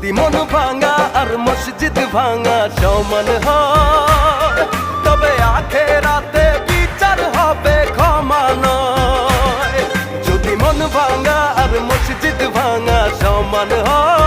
যদি মন ভাঙা আর মসজিদ ভাঙা সমান হয়, তবে আখেরাতে বিচার হবে ক্ষমা নয়। যদি মন ভাঙা আর মসজিদ ভাঙা সমান হয়,